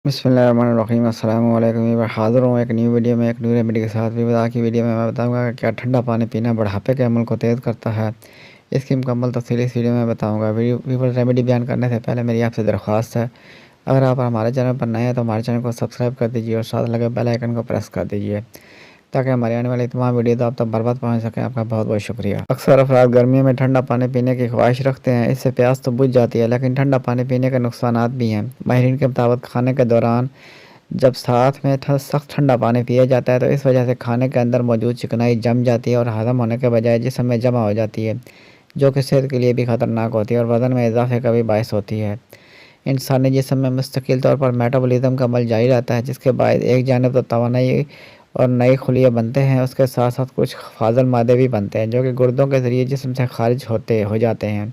बिस्मिल्लाहिर्रहमानिर्रहीम अस्सलाम वालेकुम। मैं हाज़िर हूँ एक न्यू वीडियो में, एक न्यू रेमेडी के साथ। आज की वीडियो में मैं बताऊंगा कि क्या ठंडा पानी पीना बुढ़ापे के अमल को तेज़ करता है। इसकी मुकम्मल तफसील इस वीडियो में बताऊंगा। वीडियो रेमेडी बयान करने से पहले मेरी आपसे दरख्वास्त है, अगर आप हमारे चैनल पर नए हैं तो हमारे चैनल को सब्सक्राइब कर दीजिए और साथ लगे बेल आइकन को प्रेस कर दीजिए ताकि हमारे आने वाली तमाम वीडियो तो आप तक बर्बाद पहुँच सकें। आपका बहुत बहुत शुक्रिया। अक्सर अफराद गर्मियों में ठंडा पानी पीने की ख्वाहिश रखते हैं, इससे प्यास तो बुझ जाती है, लेकिन ठंडा पानी पीने के नुकसानात भी हैं। माहिरीन के मुताबिक खाने के दौरान जब साथ में सख्त ठंडा पानी पिया जाता है तो इस वजह से खाने के अंदर मौजूद चिकनाई जम जाती है और हज़म होने के बजाय जिस्म में जमा हो जाती है, जो कि सेहत के लिए भी ख़तरनाक होती है और वज़न में इजाफे का भी बायस होती है। इंसानी जिस्म में मुस्तकिल तौर पर मेटाबॉलिज्म का अमल जारी रहता है, जिसके बाद एक जानब तो तवानाई और नए खुलिये बनते हैं, उसके साथ साथ कुछ फाजल मादे भी बनते हैं जो कि गुर्दों के ज़रिए जिस्म से खारिज हो जाते हैं।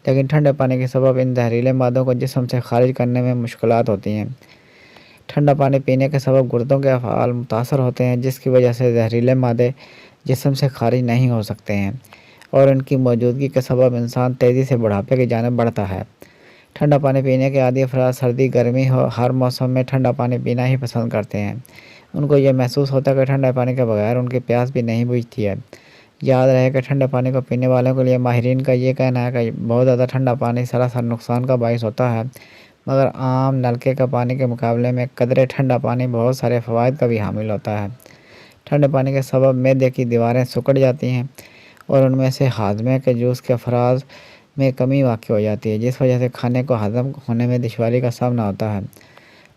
लेकिन ठंडे पानी के सबब इन जहरीले मादों को जिस्म से खारिज करने में मुश्किलात होती हैं। ठंडा पानी पीने के सबब गुर्दों के अफ़आल मुतासर होते हैं, जिसकी वजह से जहरीले मादे जिस्म से खारिज नहीं हो सकते हैं और इनकी मौजूदगी के सबब इंसान तेज़ी से बुढ़ापे की जानिब बढ़ता है। ठंडा पानी पीने के आदी अफराद सर्दी गर्मी हो हर मौसम में ठंडा पानी पीना ही पसंद करते हैं। उनको यह महसूस होता है कि ठंडे पानी के बगैर उनकी प्यास भी नहीं बुझती है। याद रहे कि ठंडे पानी को पीने वालों के लिए माहिरीन का ये कहना है कि बहुत ज़्यादा ठंडा पानी सरासर नुकसान का बायस होता है, मगर आम नलके का पानी के मुकाबले में कदरे ठंडा पानी बहुत सारे फ़वाइद का भी हामिल होता है। ठंडे पानी के सबब मैदे की दीवारें सिकुड़ जाती हैं और उनमें से हाजमे के जूस के अफराज में कमी वाक़ हो जाती है, जिस वजह से खाने को हज़म होने में दुश्वारी का सामना होता है।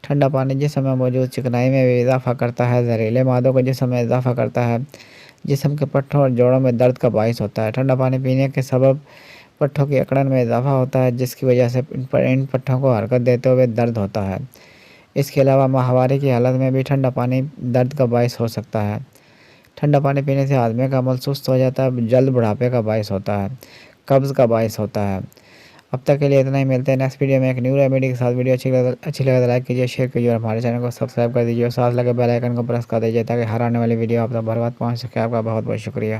ठंडा पानी जिस्म में मौजूद चिकनाई में भी इजाफ़ा करता है, जहरीले मादों को जिस्म में इजाफ़ा करता है, जिस्म के पट्ठों और जोड़ों में दर्द का बायस होता है। ठंडा पानी पीने के सबब पट्ठों की अकड़न में इजाफ़ा होता है, जिसकी वजह से इन पट्ठों को हरकत देते हुए दर्द होता है। इसके अलावा माहवारी की हालत में भी ठंडा पानी दर्द का बायस हो सकता है। ठंडा पानी पीने से हाजमे का अमल सुस्त हो जाता है, जल्द बुढ़ापे का बायस होता है, कब्ज़ का बायस होता है। अब तक के लिए इतना ही। मिलते हैं नेक्स्ट वीडियो में एक न्यू रेमेडी के साथ। वीडियो अच्छी लगे तो लाइक कीजिए, शेयर कीजिए और हमारे चैनल को सब्सक्राइब कर दीजिए और साथ लगे बेल आइकन को प्रेस कर दीजिए ताकि हर आने वाली वीडियो आप तक बर्बाद पहुँच सके। आपका बहुत बहुत शुक्रिया।